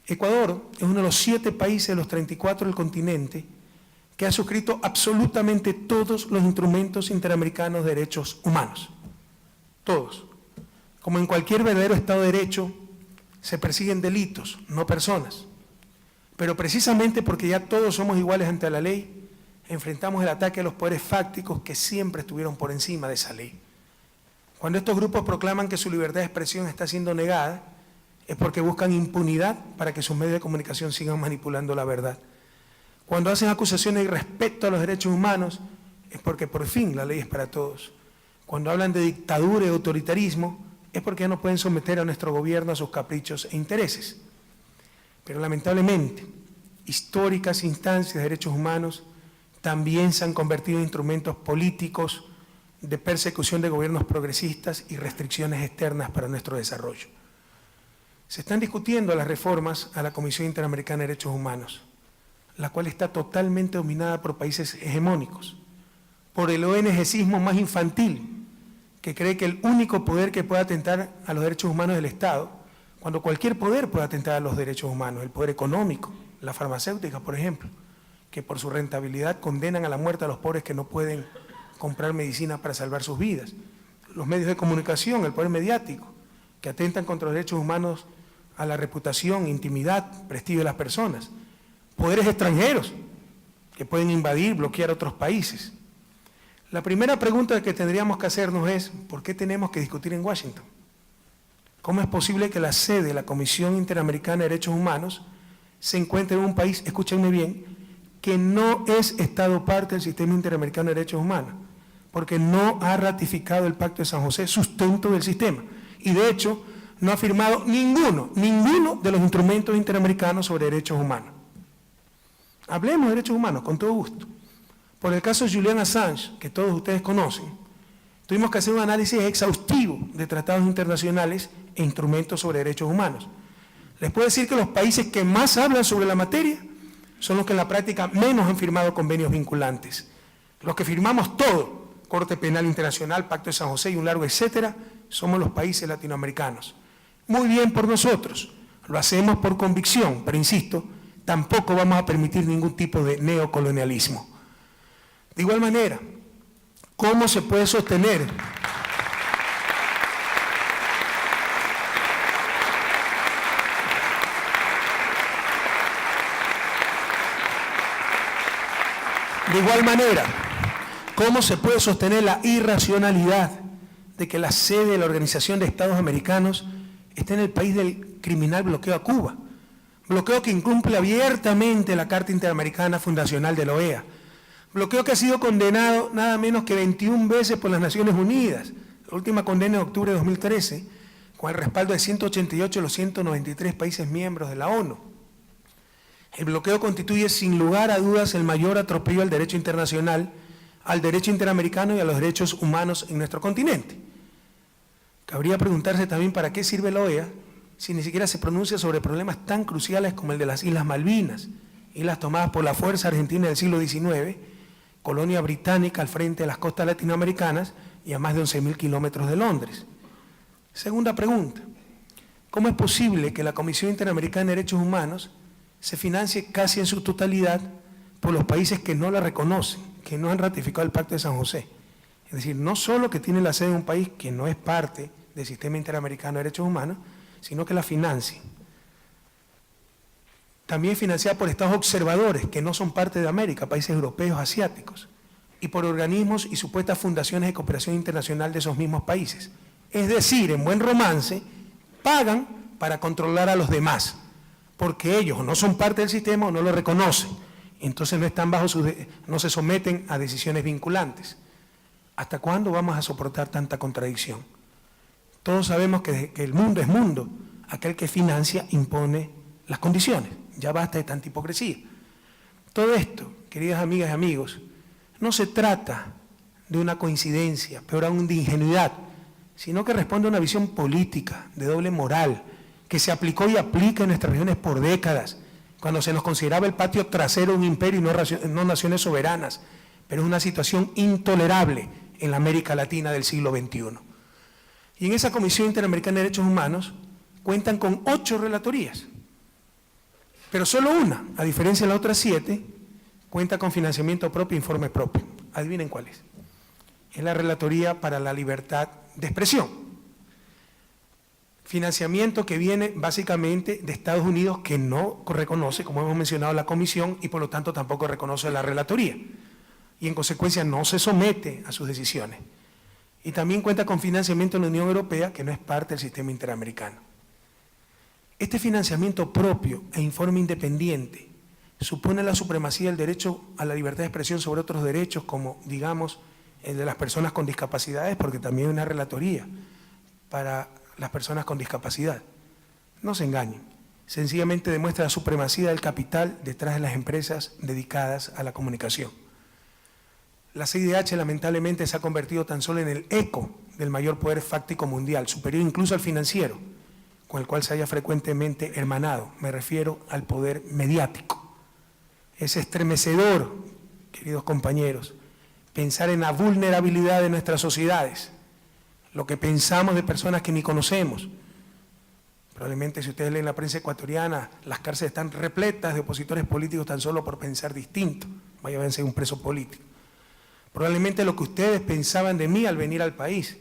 Ecuador es uno de los 7 países de los 34 del continente que ha suscrito absolutamente todos los instrumentos interamericanos de derechos humanos. Todos. Como en cualquier verdadero Estado de Derecho, se persiguen delitos, no personas. Pero precisamente porque ya todos somos iguales ante la ley, enfrentamos el ataque a los poderes fácticos que siempre estuvieron por encima de esa ley. Cuando estos grupos proclaman que su libertad de expresión está siendo negada, es porque buscan impunidad para que sus medios de comunicación sigan manipulando la verdad. Cuando hacen acusaciones de irrespeto a los derechos humanos, es porque por fin la ley es para todos. Cuando hablan de dictadura y autoritarismo, es porque ya no pueden someter a nuestro gobierno a sus caprichos e intereses. Pero lamentablemente, históricas instancias de derechos humanos también se han convertido en instrumentos políticos de persecución de gobiernos progresistas y restricciones externas para nuestro desarrollo. Se están discutiendo las reformas a la Comisión Interamericana de Derechos Humanos, la cual está totalmente dominada por países hegemónicos, por el ONGismo más infantil, que cree que el único poder que puede atentar a los derechos humanos es el Estado, cuando cualquier poder puede atentar a los derechos humanos, el poder económico, las farmacéuticas, por ejemplo, que por su rentabilidad condenan a la muerte a los pobres que no pueden comprar medicinas para salvar sus vidas. Los medios de comunicación, el poder mediático, que atentan contra los derechos humanos, a la reputación, intimidad, prestigio de las personas. Poderes extranjeros que pueden invadir, bloquear otros países. La primera pregunta que tendríamos que hacernos es, ¿por qué tenemos que discutir en Washington? ¿Cómo es posible que la sede de la Comisión Interamericana de Derechos Humanos se encuentre en un país, escúchenme bien, que no es Estado parte del Sistema Interamericano de Derechos Humanos? Porque no ha ratificado el Pacto de San José, sustento del sistema. Y de hecho, no ha firmado ninguno de los instrumentos interamericanos sobre derechos humanos. Hablemos de derechos humanos, con todo gusto. Por el caso de Julian Assange, que todos ustedes conocen, tuvimos que hacer un análisis exhaustivo de tratados internacionales e instrumentos sobre derechos humanos. Les puedo decir que los países que más hablan sobre la materia son los que en la práctica menos han firmado convenios vinculantes. Los que firmamos todo, Corte Penal Internacional, Pacto de San José y un largo etcétera, somos los países latinoamericanos. Muy bien por nosotros, lo hacemos por convicción, pero insisto, tampoco vamos a permitir ningún tipo de neocolonialismo. De igual manera, ¿cómo se puede sostener? De igual manera, ¿cómo se puede sostener la irracionalidad de que la sede de la Organización de Estados Americanos esté en el país del criminal bloqueo a Cuba? Bloqueo que incumple abiertamente la Carta Interamericana Fundacional de la OEA. Bloqueo que ha sido condenado nada menos que 21 veces por las Naciones Unidas. La última condena de octubre de 2013, con el respaldo de 188 de los 193 países miembros de la ONU. El bloqueo constituye sin lugar a dudas el mayor atropello al derecho internacional, al derecho interamericano y a los derechos humanos en nuestro continente. Cabría preguntarse también para qué sirve la OEA si ni siquiera se pronuncia sobre problemas tan cruciales como el de las Islas Malvinas, islas tomadas por la fuerza argentina del siglo XIX, colonia británica al frente de las costas latinoamericanas y a más de 11.000 kilómetros de Londres. Segunda pregunta, ¿cómo es posible que la Comisión Interamericana de Derechos Humanos se financie casi en su totalidad por los países que no la reconocen, que no han ratificado el Pacto de San José? Es decir, no solo que tiene la sede en un país que no es parte del Sistema Interamericano de Derechos Humanos, sino que la financia. También financiada por estados observadores que no son parte de América, países europeos, asiáticos, y por organismos y supuestas fundaciones de cooperación internacional de esos mismos países. Es decir, en buen romance, pagan para controlar a los demás, porque ellos no son parte del sistema o no lo reconocen, entonces no están no se someten a decisiones vinculantes. ¿Hasta cuándo vamos a soportar tanta contradicción? Todos sabemos que el mundo es mundo, aquel que financia impone las condiciones. Ya basta de tanta hipocresía. Todo esto, queridas amigas y amigos, no se trata de una coincidencia, peor aún de ingenuidad, sino que responde a una visión política, de doble moral, que se aplicó y aplica en nuestras regiones por décadas, cuando se nos consideraba el patio trasero de un imperio y no naciones soberanas, pero es una situación intolerable en la América Latina del siglo XXI. Y en esa Comisión Interamericana de Derechos Humanos cuentan con 8 relatorías, pero solo una, a diferencia de las otras 7, cuenta con financiamiento propio e informe propio. Adivinen cuál es. Es la Relatoría para la Libertad de Expresión. Financiamiento que viene básicamente de Estados Unidos, que no reconoce, como hemos mencionado, la Comisión y por lo tanto tampoco reconoce la Relatoría. Y en consecuencia no se somete a sus decisiones. Y también cuenta con financiamiento de la Unión Europea, que no es parte del sistema interamericano. Este financiamiento propio e informe independiente supone la supremacía del derecho a la libertad de expresión sobre otros derechos, como, digamos, el de las personas con discapacidades, porque también hay una relatoría para las personas con discapacidad. No se engañen, sencillamente demuestra la supremacía del capital detrás de las empresas dedicadas a la comunicación. La CIDH lamentablemente se ha convertido tan solo en el eco del mayor poder fáctico mundial, superior incluso al financiero, con el cual se haya frecuentemente hermanado. Me refiero al poder mediático. Es estremecedor, queridos compañeros, pensar en la vulnerabilidad de nuestras sociedades, lo que pensamos de personas que ni conocemos, Probablemente si ustedes leen la prensa ecuatoriana, las cárceles están repletas de opositores políticos tan solo por pensar distinto. Vaya a ser un preso político. Probablemente lo que ustedes pensaban de mí al venir al país,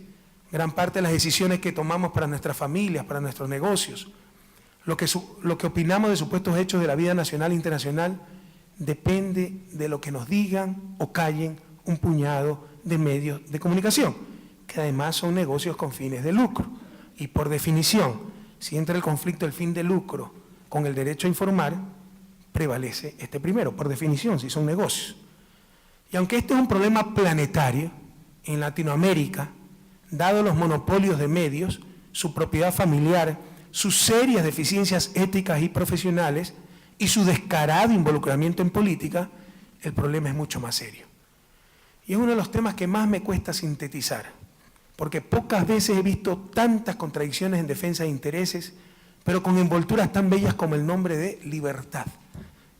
gran parte de las decisiones que tomamos para nuestras familias, para nuestros negocios, lo que opinamos de supuestos hechos de la vida nacional e internacional, depende de lo que nos digan o callen un puñado de medios de comunicación, que además son negocios con fines de lucro. Y por definición, si entra el conflicto del fin de lucro con el derecho a informar, prevalece este primero, por definición, si son negocios. Y aunque este es un problema planetario, en Latinoamérica, dado los monopolios de medios, su propiedad familiar, sus serias deficiencias éticas y profesionales y su descarado involucramiento en política, el problema es mucho más serio. Y es uno de los temas que más me cuesta sintetizar, porque pocas veces he visto tantas contradicciones en defensa de intereses, pero con envolturas tan bellas como el nombre de libertad.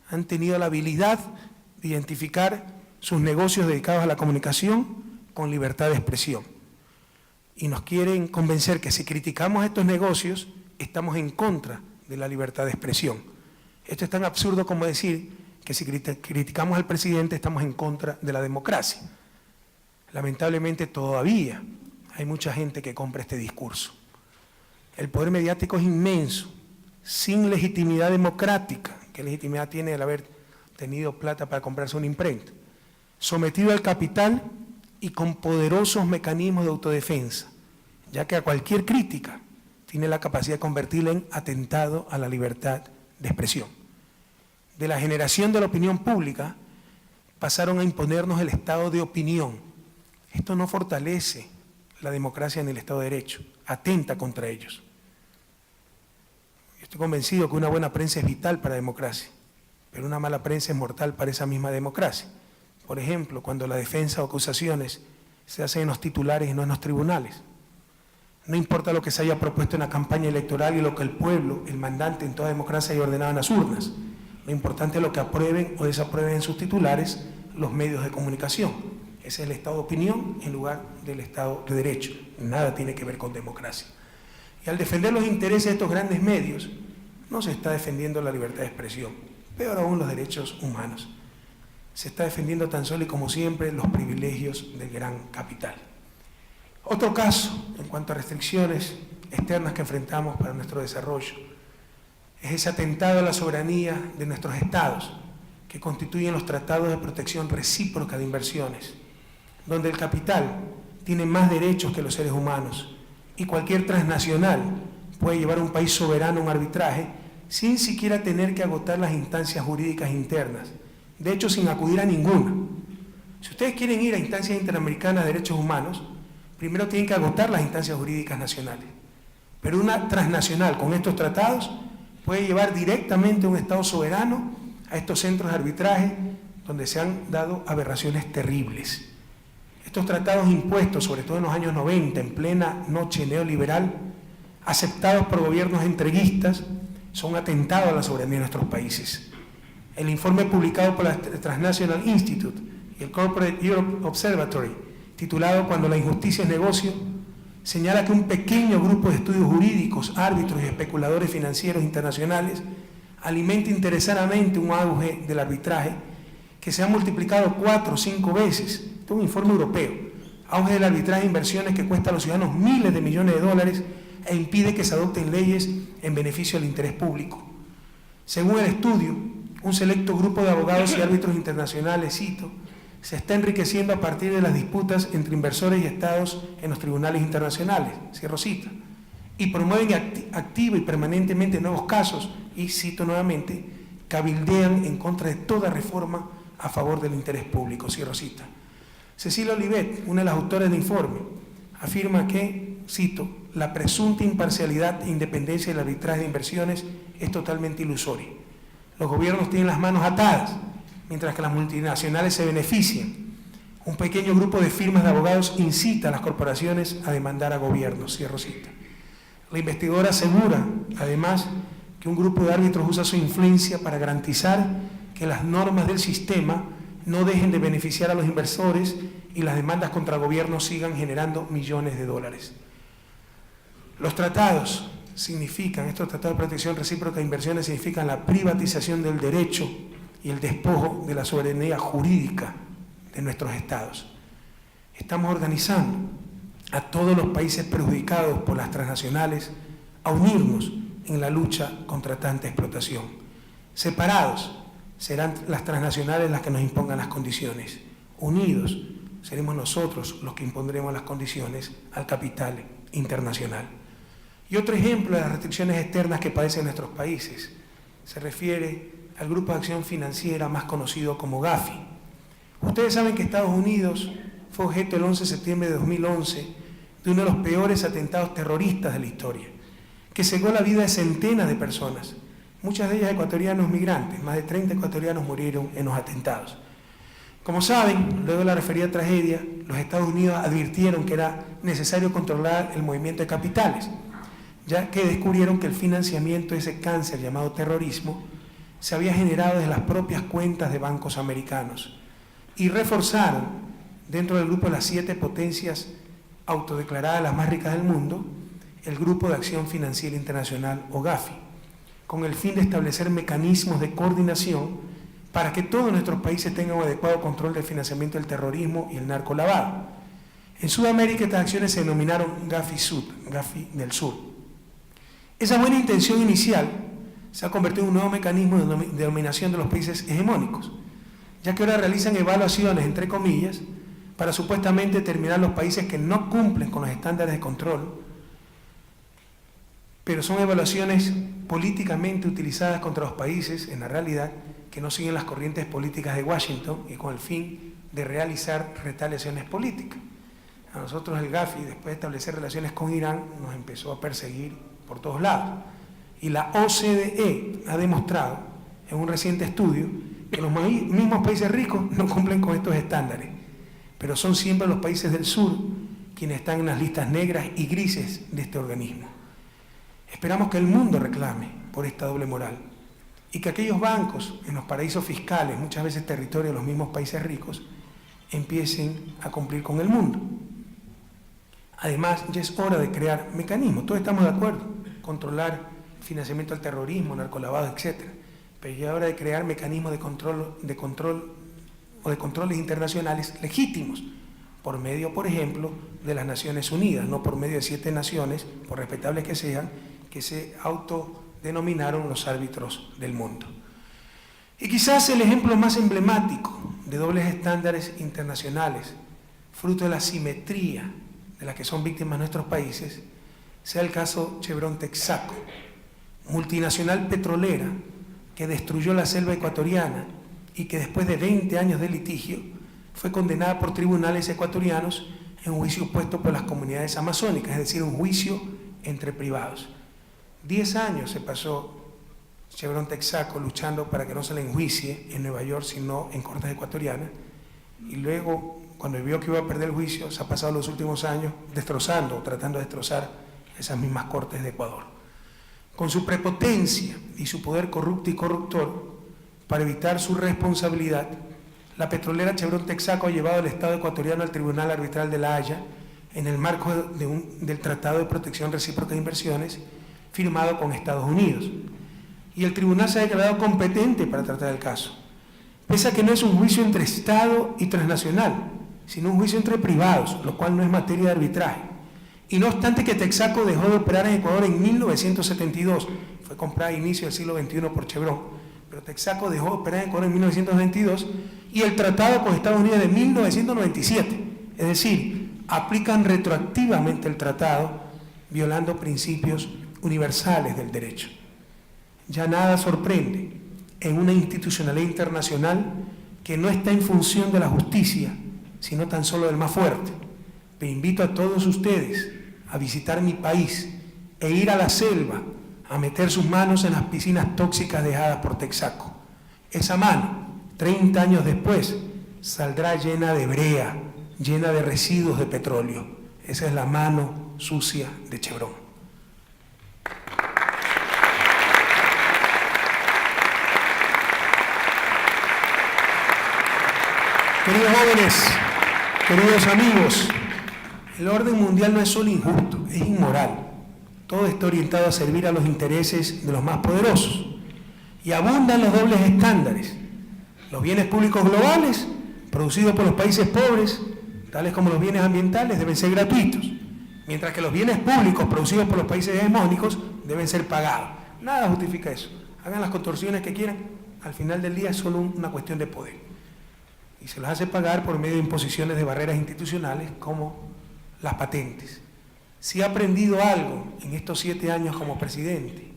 Han tenido la habilidad de identificar sus negocios dedicados a la comunicación con libertad de expresión. Y nos quieren convencer que si criticamos estos negocios, estamos en contra de la libertad de expresión. Esto es tan absurdo como decir que si criticamos al presidente, estamos en contra de la democracia. Lamentablemente todavía hay mucha gente que compra este discurso. El poder mediático es inmenso, sin legitimidad democrática. ¿Qué legitimidad tiene el haber tenido plata para comprarse una imprenta? Sometido al capital y con poderosos mecanismos de autodefensa, ya que a cualquier crítica tiene la capacidad de convertirla en atentado a la libertad de expresión. De la generación de la opinión pública pasaron a imponernos el estado de opinión. Esto no fortalece la democracia ni el Estado de Derecho, atenta contra ellos. Estoy convencido que una buena prensa es vital para la democracia, pero una mala prensa es mortal para esa misma democracia. Por ejemplo, cuando la defensa o acusaciones se hacen en los titulares y no en los tribunales. No importa lo que se haya propuesto en la campaña electoral y lo que el pueblo, el mandante en toda democracia haya ordenado en las urnas. Lo importante es lo que aprueben o desaprueben en sus titulares los medios de comunicación. Ese es el Estado de opinión en lugar del Estado de Derecho. Nada tiene que ver con democracia. Y al defender los intereses de estos grandes medios, no se está defendiendo la libertad de expresión, peor aún los derechos humanos. Se está defendiendo tan solo y como siempre los privilegios del gran capital. Otro caso, en cuanto a restricciones externas que enfrentamos para nuestro desarrollo, es ese atentado a la soberanía de nuestros estados, que constituyen los tratados de protección recíproca de inversiones, donde el capital tiene más derechos que los seres humanos y cualquier transnacional puede llevar a un país soberano a un arbitraje sin siquiera tener que agotar las instancias jurídicas internas, de hecho sin acudir a ninguna. Si ustedes quieren ir a instancias interamericanas de derechos humanos, primero tienen que agotar las instancias jurídicas nacionales, pero una transnacional con estos tratados puede llevar directamente a un Estado soberano a estos centros de arbitraje donde se han dado aberraciones terribles. Estos tratados impuestos, sobre todo en los años 90, en plena noche neoliberal, aceptados por gobiernos entreguistas, son atentados a la soberanía de nuestros países. El informe publicado por la Transnational Institute y el Corporate Europe Observatory, titulado Cuando la injusticia es negocio, señala que un pequeño grupo de estudios jurídicos, árbitros y especuladores financieros internacionales alimenta interesadamente un auge del arbitraje que se ha multiplicado 4 o 5 veces. Este es un informe europeo. Auge del arbitraje de inversiones que cuesta a los ciudadanos miles de millones de dólares e impide que se adopten leyes en beneficio del interés público. Según el estudio, un selecto grupo de abogados y árbitros internacionales, cito, se está enriqueciendo a partir de las disputas entre inversores y estados en los tribunales internacionales, cierro cita, y promueven activa y permanentemente nuevos casos, y cito nuevamente, cabildean en contra de toda reforma a favor del interés público, cierro cita. Cecilia Olivet, una de las autoras del informe, afirma que, cito, la presunta imparcialidad e independencia del arbitraje de inversiones es totalmente ilusoria. Los gobiernos tienen las manos atadas, mientras que las multinacionales se benefician. Un pequeño grupo de firmas de abogados incita a las corporaciones a demandar a gobiernos, cierro cita. La investigadora asegura, además, que un grupo de árbitros usa su influencia para garantizar que las normas del sistema no dejen de beneficiar a los inversores y las demandas contra gobiernos sigan generando millones de dólares. Los tratados significan, estos tratados de protección recíproca de inversiones significan la privatización del derecho y el despojo de la soberanía jurídica de nuestros estados. Estamos organizando a todos los países perjudicados por las transnacionales a unirnos en la lucha contra tanta explotación. Separados serán las transnacionales las que nos impongan las condiciones. Unidos seremos nosotros los que impondremos las condiciones al capital internacional. Y otro ejemplo de las restricciones externas que padecen nuestros países se refiere al Grupo de Acción Financiera más conocido como Gafi. Ustedes saben que Estados Unidos fue objeto el 11 de septiembre de 2011 de uno de los peores atentados terroristas de la historia, que cegó la vida de centenas de personas, muchas de ellas ecuatorianos migrantes. Más de 30 ecuatorianos murieron en los atentados. Como saben, luego de la referida tragedia, los Estados Unidos advirtieron que era necesario controlar el movimiento de capitales, ya que descubrieron que el financiamiento de ese cáncer llamado terrorismo se había generado desde las propias cuentas de bancos americanos, y reforzaron dentro del grupo de las 7 potencias autodeclaradas las más ricas del mundo, el Grupo de Acción Financiera Internacional o Gafi, con el fin de establecer mecanismos de coordinación para que todos nuestros países tengan un adecuado control del financiamiento del terrorismo y el narcolavado. En Sudamérica estas acciones se denominaron Gafi Sud, Gafi del Sur. Esa buena intención inicial se ha convertido en un nuevo mecanismo de dominación de los países hegemónicos, ya que ahora realizan evaluaciones, entre comillas, para supuestamente determinar los países que no cumplen con los estándares de control, pero son evaluaciones políticamente utilizadas contra los países, en la realidad, que no siguen las corrientes políticas de Washington y con el fin de realizar retaliaciones políticas. A nosotros el Gafi, después de establecer relaciones con Irán, nos empezó a perseguir por todos lados. Y la OCDE ha demostrado en un reciente estudio que los mismos países ricos no cumplen con estos estándares, pero son siempre los países del sur quienes están en las listas negras y grises de este organismo. Esperamos que el mundo reclame por esta doble moral y que aquellos bancos en los paraísos fiscales, muchas veces territorio de los mismos países ricos, empiecen a cumplir con el mundo. Además, ya es hora de crear mecanismos, todos estamos de acuerdo, controlar financiamiento al terrorismo, narcolavado, etc. Pero ya es hora de crear mecanismos de controles internacionales legítimos, por medio, por ejemplo, de las Naciones Unidas, no por medio de 7 naciones, por respetables que sean, que se autodenominaron los árbitros del mundo. Y quizás el ejemplo más emblemático de dobles estándares internacionales, fruto de la simetría de la que son víctimas nuestros países, sea el caso Chevron Texaco, multinacional petrolera que destruyó la selva ecuatoriana y que después de 20 años de litigio fue condenada por tribunales ecuatorianos en un juicio puesto por las comunidades amazónicas, es decir, un juicio entre privados. 10 años se pasó Chevron Texaco luchando para que no se le enjuicie en Nueva York, sino en cortes ecuatorianas, y luego, cuando vio que iba a perder el juicio, se ha pasado los últimos años tratando de destrozar esas mismas cortes de Ecuador. Con su prepotencia y su poder corrupto y corruptor, para evitar su responsabilidad, la petrolera Chevron Texaco ha llevado al Estado ecuatoriano al Tribunal Arbitral de La Haya en el marco del Tratado de Protección Recíproca de Inversiones firmado con Estados Unidos. Y el tribunal se ha declarado competente para tratar el caso, pese a que no es un juicio entre Estado y transnacional, sino un juicio entre privados, lo cual no es materia de arbitraje. Y no obstante que Texaco dejó de operar en Ecuador en 1972, fue comprada a inicio del siglo XXI por Chevron, pero Texaco dejó de operar en Ecuador en 1922 y el tratado con Estados Unidos de 1997, es decir, aplican retroactivamente el tratado, violando principios universales del derecho. Ya nada sorprende en una institucionalidad internacional que no está en función de la justicia, sino tan solo del más fuerte. Me invito a todos ustedes a visitar mi país e ir a la selva a meter sus manos en las piscinas tóxicas dejadas por Texaco. Esa mano, 30 años después, saldrá llena de brea, llena de residuos de petróleo. Esa es la mano sucia de Chevron. Queridos jóvenes, queridos amigos, el orden mundial no es solo injusto, es inmoral. Todo está orientado a servir a los intereses de los más poderosos. Y abundan los dobles estándares. Los bienes públicos globales, producidos por los países pobres, tales como los bienes ambientales, deben ser gratuitos, mientras que los bienes públicos producidos por los países hegemónicos deben ser pagados. Nada justifica eso. Hagan las contorsiones que quieran, al final del día es solo una cuestión de poder. Y se los hace pagar por medio de imposiciones de barreras institucionales como las patentes. Si he aprendido algo en estos 7 años como presidente,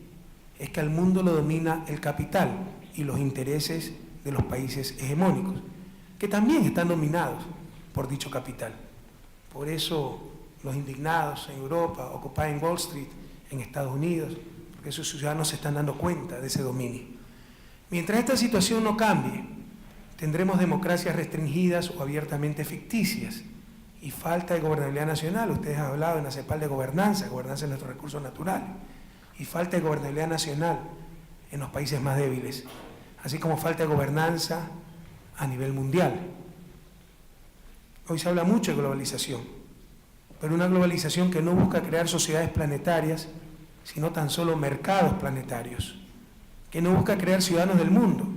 es que al mundo lo domina el capital y los intereses de los países hegemónicos, que también están dominados por dicho capital. Por eso los indignados en Europa, Occupy Wall Street, en Estados Unidos, porque sus ciudadanos se están dando cuenta de ese dominio. Mientras esta situación no cambie, tendremos democracias restringidas o abiertamente ficticias y falta de gobernabilidad nacional. Ustedes han hablado en la CEPAL de gobernanza de nuestros recursos naturales, y falta de gobernabilidad nacional en los países más débiles, así como falta de gobernanza a nivel mundial. Hoy se habla mucho de globalización, pero una globalización que no busca crear sociedades planetarias, sino tan solo mercados planetarios, que no busca crear ciudadanos del mundo,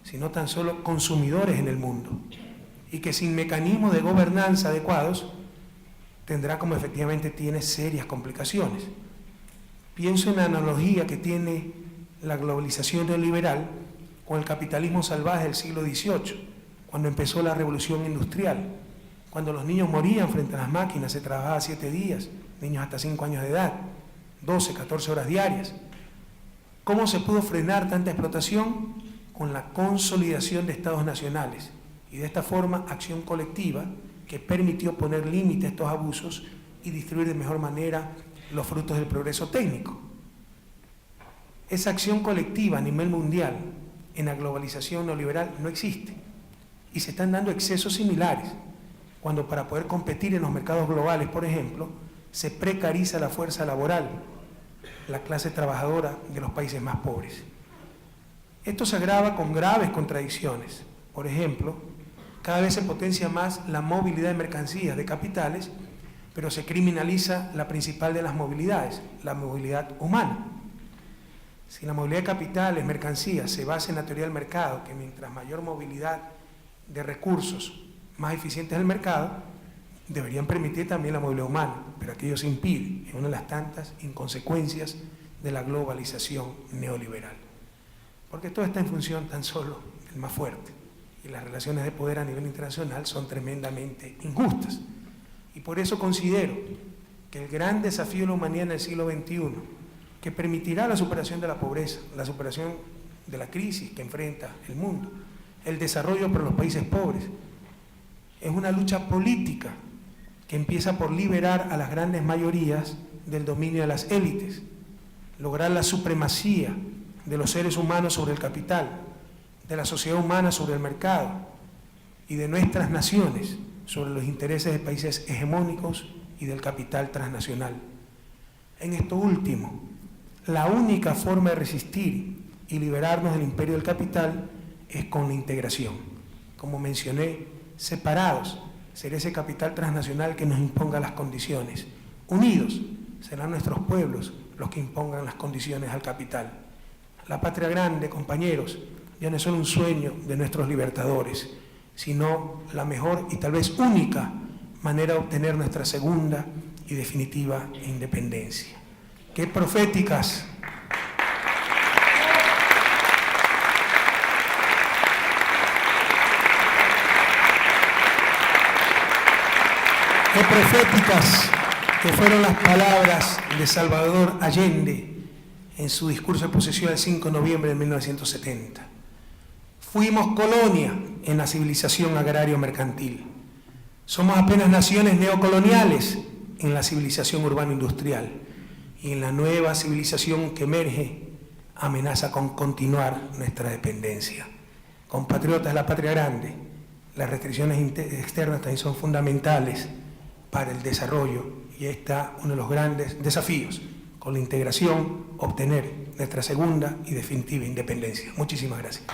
sino tan solo consumidores en el mundo, y que sin mecanismos de gobernanza adecuados tendrá, como efectivamente tiene, serias complicaciones. Pienso en la analogía que tiene la globalización neoliberal con el capitalismo salvaje del siglo XVIII, cuando empezó la revolución industrial, cuando los niños morían frente a las máquinas, se trabajaba 7 días, niños hasta 5 años de edad, 12, 14 horas diarias. ¿Cómo se pudo frenar tanta explotación? Con la consolidación de estados nacionales y de esta forma acción colectiva que permitió poner límite a estos abusos y distribuir de mejor manera los frutos del progreso técnico. Esa acción colectiva a nivel mundial en la globalización neoliberal no existe y se están dando excesos similares cuando para poder competir en los mercados globales, por ejemplo, se precariza la fuerza laboral, la clase trabajadora de los países más pobres. Esto se agrava con graves contradicciones. Por ejemplo, cada vez se potencia más la movilidad de mercancías, de capitales, pero se criminaliza la principal de las movilidades, la movilidad humana. Si la movilidad de capitales, mercancías, se basa en la teoría del mercado, que mientras mayor movilidad de recursos, más eficiente es el mercado, deberían permitir también la movilidad humana, pero aquello se impide, es una de las tantas inconsecuencias de la globalización neoliberal. Porque todo está en función tan solo del más fuerte, y las relaciones de poder a nivel internacional son tremendamente injustas. Y por eso considero que el gran desafío de la humanidad en el siglo XXI, que permitirá la superación de la pobreza, la superación de la crisis que enfrenta el mundo, el desarrollo para los países pobres, es una lucha política que empieza por liberar a las grandes mayorías del dominio de las élites, lograr la supremacía de los seres humanos sobre el capital, de la sociedad humana sobre el mercado y de nuestras naciones sobre los intereses de países hegemónicos y del capital transnacional. En esto último, la única forma de resistir y liberarnos del imperio del capital es con la integración. Como mencioné, separados será ese capital transnacional que nos imponga las condiciones. Unidos serán nuestros pueblos los que impongan las condiciones al capital. La patria grande, compañeros, ya no es solo un sueño de nuestros libertadores, sino la mejor y tal vez única manera de obtener nuestra segunda y definitiva independencia. ¡Qué proféticas! ¡Qué proféticas que fueron las palabras de Salvador Allende en su discurso de posesión del 5 de noviembre de 1970! Fuimos colonia en la civilización agrario-mercantil. Somos apenas naciones neocoloniales en la civilización urbano-industrial. Y en la nueva civilización que emerge, amenaza con continuar nuestra dependencia. Compatriotas de la patria grande, las restricciones externas también son fundamentales para el desarrollo y está uno de los grandes desafíos, con la integración, obtener nuestra segunda y definitiva independencia. Muchísimas gracias.